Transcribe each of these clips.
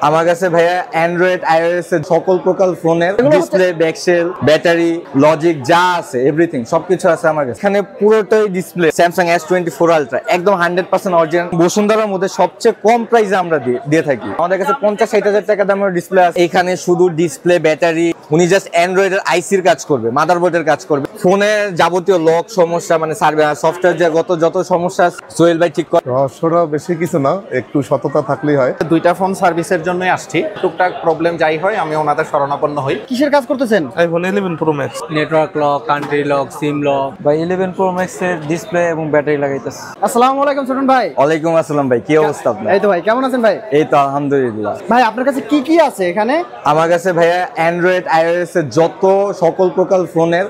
আমার কাছে ভাইয়া অ্যান্ড্রয়েড আইওএস এর সকল প্রকার ফোনের ডিসপ্লে, ব্যাকসেল, ব্যাটারি, লজিক যা আছে এভরিথিং সবকিছু আছে আমার কাছে। এখানে পুরোটাই ডিসপ্লে স্যামসাং S24 আলট্রা, একদম 100% অরিজিনাল। বসুন্ধরার মধ্যে সবচেয়ে কম প্রাইসে আমরা দিয়ে থাকি। আমাদের কাছে 50-60 হাজার টাকা দামের ডিসপ্লে আছে। এখানে শুধু ডিসপ্লে, ব্যাটারি, উনি জাস্ট অ্যান্ড্রয়েড এর আইসির কাজ করবে, মাদারবোর্ডের কাজ করবে। ফোনের যাবতীয় লক সমস্যা মানে সফটওয়্যার যত সমস্যা সোহেল ভাই ঠিক করে। রহস্যটা বেশি কিছু না, একটু সততা থাকলেই হয়। দুইটা ফোন সার্ভিসের জন্যই আসছি। টুকটাক প্রবলেম যাই হয় আমি ওনাদের শরণাপন্ন হই। কিসের কাজ করতেছেন? iPhone 11 Pro Max, network lock, country lock, SIM lock. ভাই 11 Pro Max এর ডিসপ্লে এবং ব্যাটারি লাগাইতেছে। আসসালামু আলাইকুম ছোটন ভাই। ওয়ালাইকুম আসসালাম ভাই, কি অবস্থা আপনার? এই তো ভাই, কেমন আছেন ভাই? এই তো আলহামদুলিল্লাহ। ভাই আপনার কাছে কি কি আছে এখানে? আমার কাছে ভাইয়া অ্যান্ড্রয়েড আইওএস এর যত সকল প্রকার ফোনের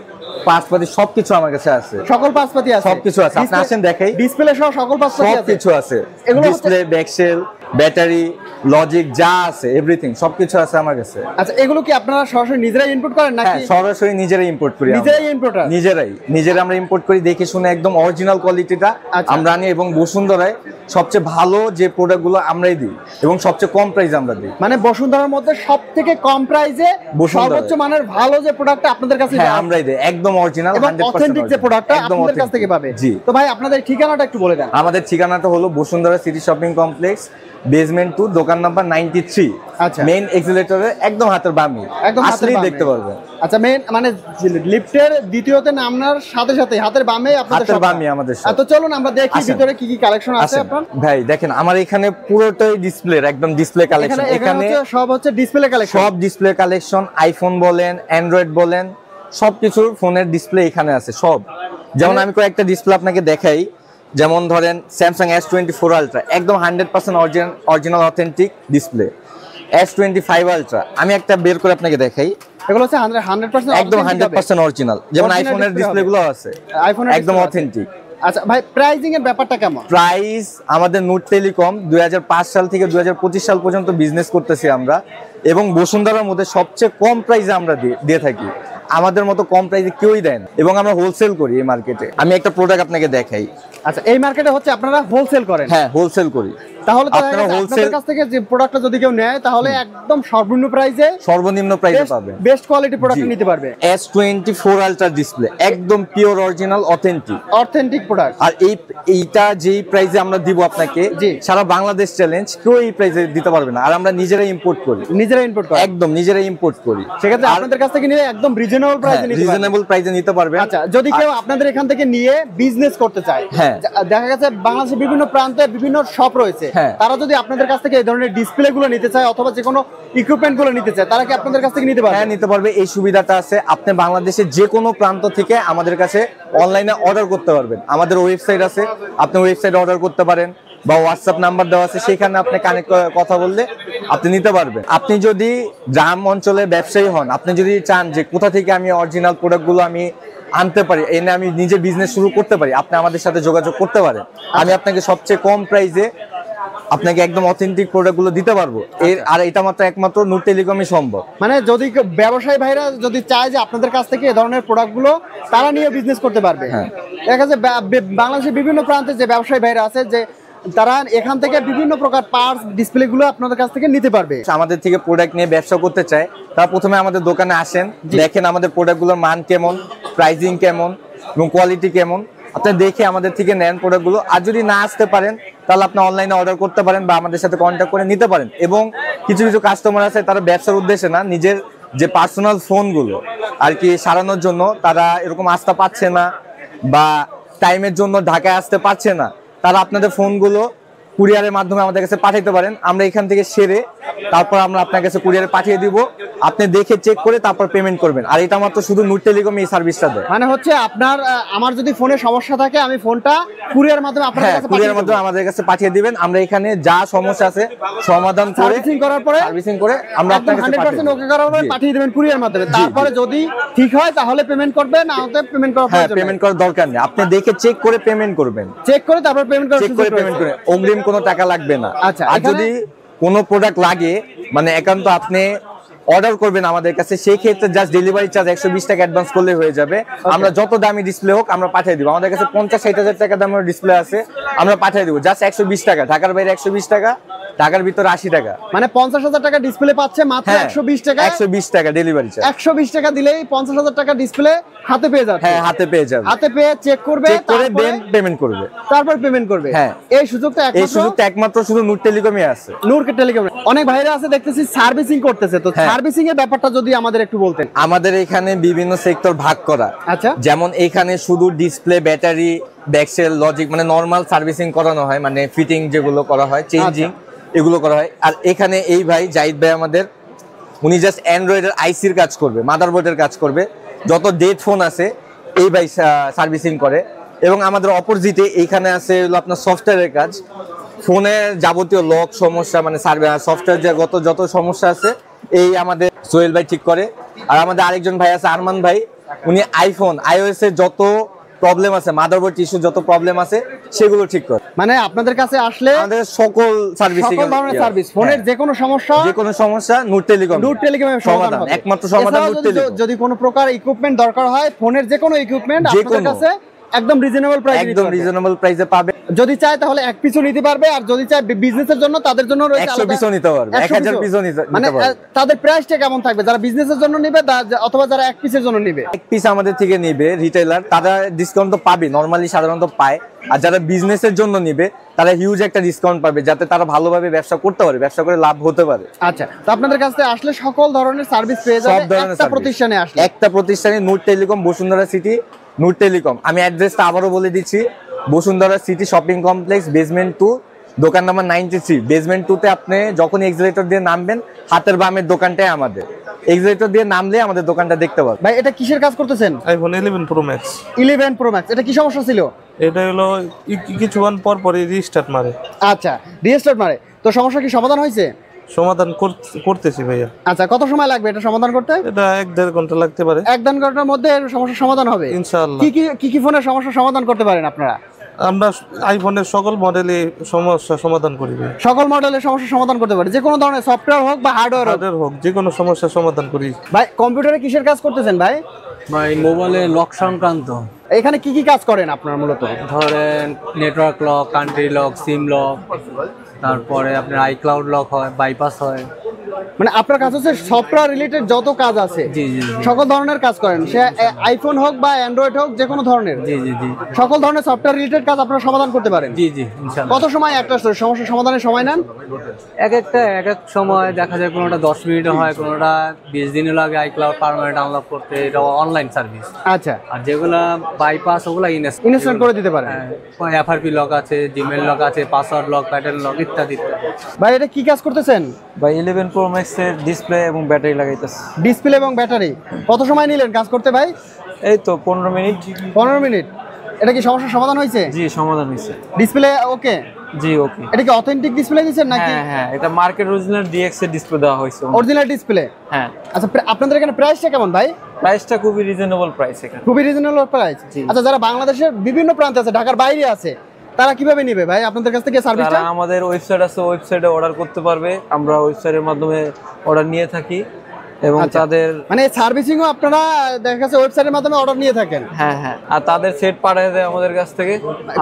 পার্টসপাতি সবকিছু আমার কাছে আছে। সকল পার্টসপাতি আছে? সবকিছু আছে, আপনি আসেন দেখাই। ডিসপ্লে সহ সকল পার্টসপাতি আছে? সবকিছু আছে, এগুলো ডিসপ্লে, ব্যাকসেল, ব্যাটারি, লজিক যা আছে এভরিথিং সবকিছু আছে আমার কাছে। আচ্ছা, এগুলো কি আপনারা সরাসরি নিজেরাই ইনপুট করেন নাকি? হ্যাঁ, সরাসরি নিজেরাই ইম্পোর্ট করি। নিজেরাই ইম্পোর্টার? নিজেরা আমরা ইম্পোর্ট করি, দেখে শুনে একদম অরিজিনাল কোয়ালিটিটা আমরা আনি এবং বসুন্ধরায় সবচেয়ে ভালো যে প্রোডাক্টগুলো আমরাই দিই এবং সবচেয়ে কম প্রাইসে আমরা দিই। মানে বসুন্ধরার মধ্যে সবথেকে কম প্রাইসে সর্বোচ্চ মানের ভালো যে প্রোডাক্টটা আপনাদের কাছে আমরাই দিই, একদম অরিজিনাল 100% অথেন্টিক যে প্রোডাক্টটা আপনাদের কাছ থেকে পাবে। জি। তো ভাই আপনাদের ঠিকানাটা একটু বলে দেন। আমাদের ঠিকানাটা হলো Bashundhara city shopping complex, basement 2, দোকান নাম্বার 93। আচ্ছা, মেইন এক্সিলেটরের একদম হাতের বামে, একদম আসলেই দেখতে পারবেন। আচ্ছা, মেইন মানে লিফটের দ্বিতীয়তে নামার সাথে সাথে হাতের বামে আপনাদের হাতের বামে আমাদের শপ। তো চলুন আমরা দেখি ভিতরে কি কি কালেকশন আছে আপনার। ভাই দেখেন, আমার এখানে পুরোটাই ডিসপ্লে, একদম ডিসপ্লে কালেকশন। এখানে সব হচ্ছে ডিসপ্লে কালেকশন, সব ডিসপ্লে কালেকশন। আইফোন বলেন, অ্যান্ড্রয়েড বলেন, সবকিছুর ফোনের ডিসপ্লে এখানে আছে সব। যেমন আমি কয়েকটা ডিসপ্লে আপনাকে দেখাই। যেমন ধরেন স্যামসাং S24 আলট্রা, একদম 100% original authentic display. S25 ultra আমি একটা বের করে আপনাকে দেখাই। এগুলো হচ্ছে 100% একদম 100% অরিজিনাল। যেমন আইফোনের ডিসপ্লেগুলো আছে আইফোনের একদম অথেন্টিক। আচ্ছা ভাই, প্রাইসিং এর ব্যাপারটা কেমন? প্রাইস আমাদের নূর টেলিকম 2005 সাল থেকে 2025 সাল পর্যন্ত বিজনেস করতেছি আমরা, এবং বসুন্ধরার মধ্যে সবচেয়ে কম প্রাইসে আমরা দিয়ে থাকি। আমাদের মতো কম প্রাইসে কেউই দেন, এবং আমরা হোলসেল করি এই মার্কেটে। আমি একটা প্রোডাক্ট আপনাকে দেখাই। আচ্ছা, এই মার্কেটে হচ্ছে আপনারা হোলসেল করেন? হ্যাঁ, হোলসেল করি। তাহলে তো আপনাদের কাছ থেকে যে প্রোডাক্টটা যদি কেউ নেয় তাহলে একদম সর্বনিম্ন প্রাইসে পাবে, বেস্ট কোয়ালিটি প্রোডাক্ট নিতে পারবে। S24 আলট্রা ডিসপ্লে, একদম পিওর অরিজিনাল অথেন্টিক প্রোডাক্ট। আর এইটা যেই প্রাইসে আমরা দিব আপনাকে, সারা বাংলাদেশ চ্যালেঞ্জ, কেউ এই প্রাইসে দিতে পারবে না। আর আমরা নিজেরাই ইম্পোর্ট করি। একদম নিজেরাই ইম্পোর্ট করি। সেক্ষেত্রে আপনাদের কাছ থেকে নিলে একদম রিজনেবল প্রাইসে নিতে পারবে। আচ্ছা, যদি কেউ আপনাদের এখান থেকে নিয়ে বিজনেস করতে চায়, দেখা গেছে বাংলাদেশের বিভিন্ন প্রান্তে বিভিন্ন শপ রয়েছে, তারা যদি আপনাদের কাছ থেকে এই ধরনের ডিসপ্লে গুলো নিতে চায় অথবা যে কোনো ইকুইপমেন্ট গুলো নিতে চায়, তারা কি আপনাদের কাছ থেকে নিতে পারবে? হ্যাঁ, নিতে পারবে। এই সুবিধাটা আছে, আপনি বাংলাদেশের যে কোনো প্রান্ত থেকে আমাদের কাছে অনলাইনে অর্ডার করতে পারবেন। আমাদের ওয়েবসাইট আছে, আপনি ওয়েবসাইটে অর্ডার করতে পারেন, বা হোয়াটসঅ্যাপ নাম্বার দেওয়া আছে, সেখানে আপনি কানেক্ট কথা বললে আপনি নিতে পারবেন। আপনি যদি গ্রাম অঞ্চলে ব্যবসায়ী হন, আপনি যদি চান যে কোথা থেকে আমি অরিজিনাল প্রোডাক্টগুলো আমি আনতে পারি, এনে আমি নিজে বিজনেস শুরু করতে পারি, আপনি আমাদের সাথে যোগাযোগ করতে পারেন। আমি আপনাকে সবচেয়ে কম প্রাইসে আপনাকে একদম অথেন্টিক প্রোডাক্টগুলো দিতে পারবো। আর এটা একমাত্র নূর টেলিকমই সম্ভব। মানে যদি ব্যবসায়ী ভাইরা যদি চায় যে আপনাদের কাছ থেকে এই ধরনের প্রোডাক্টগুলো তারা নিয়ে বিজনেস করতে পারবে। দেখা যাচ্ছে বাংলাদেশের বিভিন্ন প্রান্তে যে ব্যবসায়ী ভাইরা আছে, যে তারা এখান থেকে বিভিন্ন প্রকার পার্টস, ডিসপ্লে গুলো আপনাদের কাছ থেকে নিতে পারবে। আমাদের থেকে প্রোডাক্ট নিয়ে ব্যবসা করতে চায়, তারা প্রথমে আমাদের দোকানে আসেন, দেখেন আমাদের প্রোডাক্টগুলোর মান কেমন, প্রাইসিং কেমন এবং কোয়ালিটি কেমন, আপনি দেখে আমাদের থেকে নেন প্রোডাক্টগুলো। আর যদি না আসতে পারেন তাহলে আপনি অনলাইনে অর্ডার করতে পারেন বা আমাদের সাথে কন্ট্যাক্ট করে নিতে পারেন। এবং কিছু কিছু কাস্টমার আছে, তারা ব্যবসার উদ্দেশ্যে না, নিজের যে পার্সোনাল ফোনগুলো আর কি সারানোর জন্য তারা এরকম আসতে পারছে না বা টাইমের জন্য ঢাকায় আসতে পারছে না, তারা আপনাদের ফোনগুলো কুরিয়ারের মাধ্যমে আমাদের কাছে পাঠাইতে পারেন। আমরা এখান থেকে সেরে তারপর আমরা আপনার কাছে কুরিয়ারে পাঠিয়ে দিব। আপনি দেখে চেক করে তারপর পেমেন্ট করবেন। আর এটা মাত্র শুধু নূর টেলিকম এই সার্ভিসটা দেয়। মানে হচ্ছে আমার যদি ফোনে সমস্যা থাকে, আমি ফোনটা কুরিয়ার মাধ্যমে কুরিয়ার মাধ্যমে আমাদের কাছে পাঠিয়ে দিবেন। আমরা এখানে যা সমস্যা আছে সমাধান করে সার্ভিসিং করে আমরা আপনার কাছে 100% ওকে করার পরে পাঠিয়ে দিবেন কুরিয়ার মাধ্যমে। তারপরে যদি ঠিক হয় তাহলে পেমেন্ট করবেন, না হলে পেমেন্ট করার প্রয়োজন নেই। পেমেন্ট করার দরকার নেই, আপনি দেখে চেক করে পেমেন্ট করবেন। চেক করে তারপর পেমেন্ট করে অগ্রিম কোনো টাকা লাগবে না। আচ্ছা, আর যদি কোনো প্রোডাক্ট লাগে, মানে একান্ত আপনি অর্ডার করবেন আমাদের কাছে, সেই ক্ষেত্রে জাস্ট ডেলিভারি চার্জ 120 টাকা অ্যাডভান্স করলে হয়ে যাবে। আমরা যত দামি ডিসপ্লে হোক আমরা পাঠিয়ে দিব। আমাদের কাছে 50-60 হাজার টাকা দামের ডিসপ্লে আছে, আমরা পাঠিয়ে দিব জাস্ট 120 টাকা। ঢাকার বাইরে 120 টাকা, ঢাকার ভিতরে 80 টাকা। মানে 50,000 টাকা ডিসপ্লে পাচ্ছে মাত্র 120 টাকা। 120 টাকা ডেলিভারি চার্জ। 120 টাকা দিলেই 50,000 টাকা ডিসপ্লে হাতে পেয়ে যাবে। হ্যাঁ, হাতে পেয়ে যাবে। হাতে পেয়ে চেক করবে, দেন পেমেন্ট করবে। তারপর পেমেন্ট করবে। হ্যাঁ, এই সুযোগটা একমাত্র শুধু নূর টেলিকমে আছে। নূর টেলিকম। অনেক ভাইরা আছে দেখতেছি সার্ভিসিং করতেছে, তো সার্ভিসিং এর ব্যাপারটা যদি আমাদের একটু বলতেন। আমাদের এখানে বিভিন্ন সেক্টর ভাগ করা। আচ্ছা, যেমন এখানে শুধু ডিসপ্লে, ব্যাটারি, ব্যাকসেল, লজিক মানে নরমাল সার্ভিসিং করানো হয়, মানে ফিটিং যেগুলো করা হয়, চেঞ্জিং এগুলো করা হয়। আর এখানে এই ভাই জাহিদ ভাই আমাদের, উনি জাস্ট অ্যান্ড্রয়েডের আইসির কাজ করবে, মাদারবোর্ডের কাজ করবে। যত ডেড ফোন আছে এই ভাই সার্ভিসিং করে। এবং আমাদের অপোজিটে এইখানে আছে হলো আপনার সফটওয়্যারের কাজ, ফোনের যাবতীয় লক সমস্যা, মানে সফটওয়্যার যত সমস্যা আছে এই আমাদের সোহেল ভাই ঠিক করে। আর আমাদের আরেকজন ভাই আছে আরমান ভাই, উনি আইফোন iOS এর যত প্রবলেম আছে, মাদারবোর্ড ইস্যু যত প্রবলেম আছে সেগুলো ঠিক করে। মানে আপনাদের কাছে আসলে আমাদের সকল সার্ভিসিং, সকল ধরনের সার্ভিস, ফোনের যে কোনো সমস্যা নূর টেলিকমের সমাধান, একমাত্র সমাধান নূর টেলিকম। যদি কোনো প্রকার ইকুইপমেন্ট দরকার হয়, ফোনের যে কোনো ইকুইপমেন্ট আপনাদের কাছে একদম রিজনেবল প্রাইসে পাবে। যদি চায় তাহলে এক পিসও নিতে পারবে, আর যদি চায় বিজনেসের জন্য তাদের জন্য রয়েছে 100 পিসও নিতে পারবে, 1000 পিসও নিতে পারবে। মানে তাদের প্রাইসটা কেমন থাকবে যারা বিজনেসের জন্য নেবে অথবা যারা এক পিসের জন্য নেবে? এক পিস আমাদের থেকে নেবে রিটেইলার, তারা ডিসকাউন্ট তো পাবে, নরমালি সাধারণত পায়। আর যারা বিজনেসের জন্য নেবে তারা হিউজ একটা ডিসকাউন্ট পাবে, যাতে তারা ভালোভাবে ব্যবসা করতে পারে, ব্যবসা করে লাভ হতে পারে। আচ্ছা, তো আপনাদের কাছে আসলে সকল ধরনের সার্ভিস পেয়ে যাবে একটা প্রতিষ্ঠানে আসলে। একটা প্রতিষ্ঠানে নূর টেলিকম, বসুন্ধরা সিটি, নূর টেলিকম। আমি অ্যাড্রেসটা আবারও বলে দিচ্ছি, Bashundhara city shopping complex, basement 2, দোকান নাম্বার 93। বেসমেন্ট 2 তে আপনি যখন এক্সিলেটর দিয়ে নামবেন, হাতের বামের দোকানটাই আমাদের। এক্সিলেটর দিয়ে নামলে আমাদের দোকানটা দেখতে পাবেন। ভাই এটা কিসের কাজ করতেছেন? IPhone 11 pro max. 11 pro max, এটা কি সমস্যা ছিল? এটা হলো কিছুক্ষণ পর পরই রিস্টার্ট মারে। আচ্ছা, রিস্টার্ট মারে, তো সমস্যা কি সমাধান হয়েছে? সমাধান করতেছি ভাইয়া। আচ্ছা, কত সময় লাগবে এটা সমাধান করতে? এটা 1-1.5 ঘন্টা লাগতে পারে। 1-1.5 ঘন্টার মধ্যে সমস্যার সমাধান হবে ইনশাআল্লাহ। কি ফোনের সমস্যার সমাধান করতে পারেন আপনারা? আমরা আইফোনের সকল মডেলে সমস্যা সমাধান করি। সকল মডেলের সমস্যা সমাধান করতে পারি, যে কোনো ধরনের সফটওয়্যার হোক বা হার্ডওয়্যার হোক, যে কোনো সমস্যার সমাধান করি। ভাই কম্পিউটারে কিসের কাজ করতেছেন ভাই? ভাই মোবাইলে লক সংক্রান্ত। এখানে কি কাজ করেন আপনারা মূলত? ধরেন network lock, country lock, SIM lock, তারপরে আপনার আইক্লাউড লক হয়, বাইপাস হয়। মানে আপনার কাছে হচ্ছে সফটওয়্যার রিলেটেড যত কাজ আছে, জি জি সকল ধরনের কাজ করেন, সে আইফোন হোক বা অ্যান্ড্রয়েড হোক, যে কোনো ধরনের। জি জি জি সকল ধরনের সফটওয়্যার রিলেটেড কাজ আপনারা সমাধান করতে পারেন। জি জি ইনশাআল্লাহ। কত সময় একটা সমস্যা সমাধানের সময় নেন? এক এক সময় দেখা যায় কোনোটা 10 মিনিটে হয়, কোনোটা 20 দিনও লাগে আইক্লাউড পার্মানেন্ট আনলক করতে। এটা অনলাইন সার্ভিস। আচ্ছা, আর যেগুলা বাইপাস ওগুলা ইনস্টল করে দিতে পারেন। এফআরপি লক আছে, জিমেল লক আছে, পাসওয়ার্ড লক, প্যাটার্ন লক ইত্যাদি। ভাই এটা কি কাজ করতেছেন? ভাই 11 প্রো ম্যাক্স এর ডিসপ্লে এবং ব্যাটারি লাগাইতেছে। ডিসপ্লে এবং ব্যাটারি কত সময় নিলেন কাজ করতে ভাই? এই তো 15 মিনিট। 15 মিনিট। এটা কি সমস্যার সমাধান হয়েছে? জি, সমাধান হয়েছে। Display okay? জি ওকে। এটা কি অথেন্টিক ডিসপ্লে দিয়েছেন নাকি? হ্যাঁ, এটা মার্কেট অরিজিনাল ডিএক্স এর ডিসপ্লে দেওয়া হয়েছে। Original display? হ্যাঁ। আচ্ছা, আপনাদের এখানে প্রাইসটা কেমন ভাই? প্রাইসটা খুবই রিজনেবল প্রাইস এখানে। খুবই রিজনেবল প্রাইস। আচ্ছা, যারা বাংলাদেশের বিভিন্ন প্রান্তে আছে, ঢাকার বাইরে আছে, তারা কিভাবে নেবে ভাই আপনাদের কাছ থেকে সার্ভিসটা? তারা আমাদের ওয়েবসাইট আছে, ওয়েবসাইটে অর্ডার করতে পারবে। আমরা ওয়েবসাইটের মাধ্যমে অর্ডার নিয়ে থাকি এবং তাদের মানে সার্ভিসিংও আপনারা দেখা গেছে ওয়েবসাইটের মাধ্যমে অর্ডার নিয়ে থাকেন? হ্যাঁ, আর তাদের সেট পাঠিয়ে দেয় আমাদের কাছ থেকে,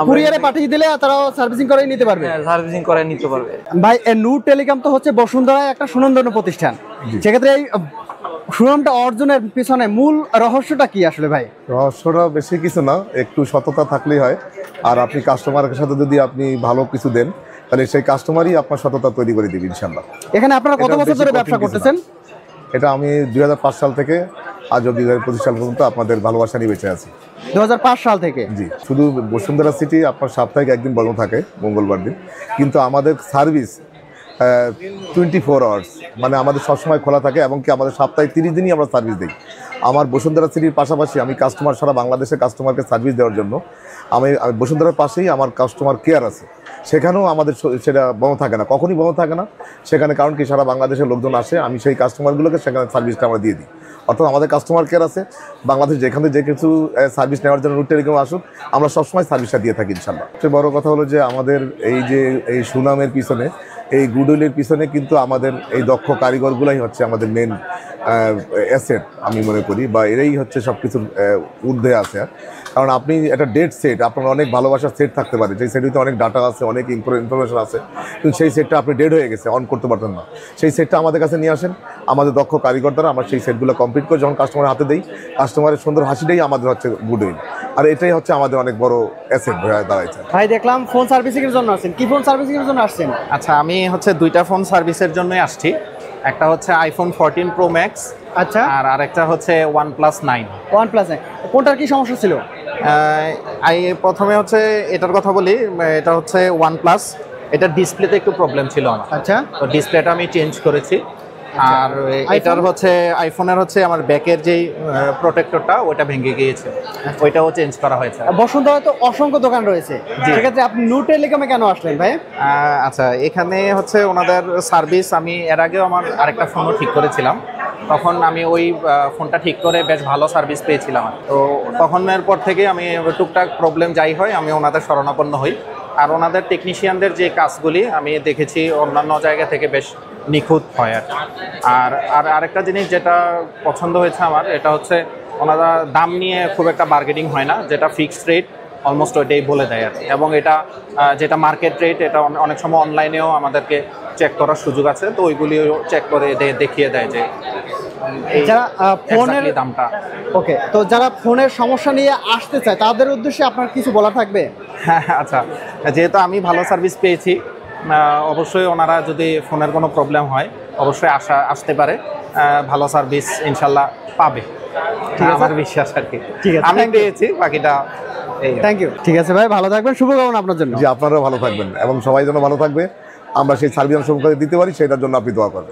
কুরিয়ারে পাঠিয়ে দিলে তারাও সার্ভিসিং করে নিতে পারবে। হ্যাঁ, সার্ভিসিং করে নিতে পারবে। ভাই নূর টেলিকম তো হচ্ছে বসুন্ধরায় একটা সুনামধন্য প্রতিষ্ঠান, সেক্ষেত্রে এই সুনামটা অর্জনের পিছনে মূল রহস্যটা কি আসলে ভাই? রহস্যটা বেশি কিছু না, একটু সততা থাকলেই হয়। আর আপনি কাস্টমারের সাথে যদি আপনি ভালো কিছু দেন, তাহলে সেই কাস্টমারই আপনার সততা তৈরি করে দিবে ইনশাআল্লাহ। এখানে আপনারা কত বছর ধরে ব্যবসা করতেছেন? এটা আমি 2005 সাল থেকে আজ 2025 সাল পর্যন্ত আপনাদের ভালোবাসা নিয়ে বেঁচে আছি। 2005 সাল থেকে? জি। শুধু বসুন্ধরা সিটি আপনার সাপ্তাহিক একদিন বন্ধ থাকে, মঙ্গলবার দিন, কিন্তু আমাদের সার্ভিস 24 আওয়ার্স, মানে আমাদের সবসময় খোলা থাকে এবং কি আমাদের সপ্তাহে 30 দিনই আমরা সার্ভিস দিই। আমার বসুন্ধরা সিটির পাশাপাশি আমি কাস্টমার সারা বাংলাদেশের কাস্টমারকে সার্ভিস দেওয়ার জন্য আমি বসুন্ধরার পাশেই আমার কাস্টমার কেয়ার আছে, সেখানেও আমাদের সেটা বন্ধ থাকে না, কখনই বন্ধ থাকে না সেখানে। কারণ কি সারা বাংলাদেশের লোকজন আসে, আমি সেই কাস্টমারগুলোকে সেখানে সার্ভিসটা আমরা দিয়ে দিই। অর্থাৎ আমাদের কাস্টমার কেয়ার আছে, বাংলাদেশ যেখানে যে কিছু সার্ভিস নেওয়ার জন্য নূর টেলিকম আসুক, আমরা সবসময় সার্ভিসটা দিয়ে থাকি ইনশাআল্লাহ। সবচেয়ে বড় কথা হলো যে আমাদের এই সুনামের পিছনে এই গুডউইলের পিছনে কিন্তু আমাদের এই দক্ষ কারিগরগুলাই হচ্ছে আমাদের মেন অ্যাসেট আমি মনে করি, বা এরাই হচ্ছে সব কিছুর ঊর্ধ্বে আছে। কারণ আপনি একটা ডেড সেট, আপনার অনেক ভালোবাসার সেট থাকতে পারে, সেই সেটটিতে অনেক ডাটা আছে, অনেক ইনফরমেশন আছে, কিন্তু সেই সেটটা আপনি ডেড হয়ে গেছে, অন করতে পারতেন না। সেই সেটটা আমাদের কাছে নিয়ে আসেন, আমাদের দক্ষ কারিগর দ্বারা আমরা সেই সেটগুলো কমপ্লিট করে যখন কাস্টমারের হাতে দিই, কাস্টমারের সুন্দর হাসিটাই আমাদের হচ্ছে গুডউইল, আর এটাই হচ্ছে আমাদের অনেক বড় অ্যাসেট হয়ে দাঁড়াইছে। ভাই দেখলাম ফোন সার্ভিসিং এর জন্য আসছেন, কি ফোন সার্ভিসিং এর জন্য আসছেন? আচ্ছা, আমি হচ্ছে দুইটা ফোন সার্ভিসের জন্যই আসছি। একটা হচ্ছে আইফোন 14 প্রো ম্যাক্স, আচ্ছা, আর আরেকটা হচ্ছে OnePlus 9। OnePlus 9 কোনটার কি সমস্যা ছিল? প্রথমে হচ্ছে এটার কথা বলি, এটা হচ্ছে OnePlus, এটার ডিসপ্লেতে একটু প্রবলেম ছিল আমার। আচ্ছা, তো ডিসপ্লেটা আমি চেঞ্জ করেছি। আর এটার হচ্ছে আইফোনের হচ্ছে আমার ব্যাকের যেই প্রোটেক্টরটা ওটা ভেঙে গিয়েছে, ওইটাও চেঞ্জ করা হয়েছে। বসুন্ধরা তো অসংখ্য দোকান রয়েছে, সেক্ষেত্রে আপনি নূর টেলিকমে কেন আসলেন ভাই? আচ্ছা, এখানে হচ্ছে ওনাদের সার্ভিস, আমি এর আগেও আমার আরেকটা ফোনও ঠিক করেছিলাম, তখন আমি ওই ফোনটা ঠিক করে বেশ ভালো সার্ভিস পেয়েছিলাম। তো তখনের পর থেকে আমি টুকটাক প্রবলেম যাই হয় আমি ওনাদের শরণাপন্ন হই। আর ওনাদের টেকনিশিয়ানদের যে কাজগুলি আমি দেখেছি অন্যান্য জায়গা থেকে বেশ নিখুঁত হয়। আর আরেকটা জিনিস যেটা পছন্দ হয়েছে আমার, এটা হচ্ছে ওনারা দাম নিয়ে খুব একটা বার্গেনিং হয় না, যেটা ফিক্সড রেট অলমোস্ট ওইটাই বলে দেয় আর কি। এবং এটা যেটা মার্কেট রেট, এটা অনেক সময় অনলাইনেও আমাদেরকে চেক করার সুযোগ আছে, তো ওইগুলিও চেক করে দেখিয়ে দেয় যে যারা ফোনের দামটা। ওকে, তো যারা ফোনের সমস্যা নিয়ে আসতে চায় তাদের উদ্দেশ্যে আপনার কিছু বলা থাকবে? হ্যাঁ, আচ্ছা, যেহেতু আমি ভালো সার্ভিস পেয়েছি, অবশ্যই ওনারা যদি ফোনের কোনো প্রবলেম হয় অবশ্যই আসতে পারে, ভালো সার্ভিস ইনশাল্লাহ পাবে, আমার বিশ্বাস আর কি। ঠিক আছে, আমি পেয়েছি, বাকিটা থ্যাংক ইউ। ঠিক আছে ভাই, ভালো থাকবেন, শুভকামনা আপনার জন্য। জি, আপনারাও ভালো থাকবেন এবং সবাই যেন ভালো থাকবে, আমরা সেই সার্ভিস সম্পর্কে দিতে পারি সেটার জন্য আপনি দোয়া করবেন।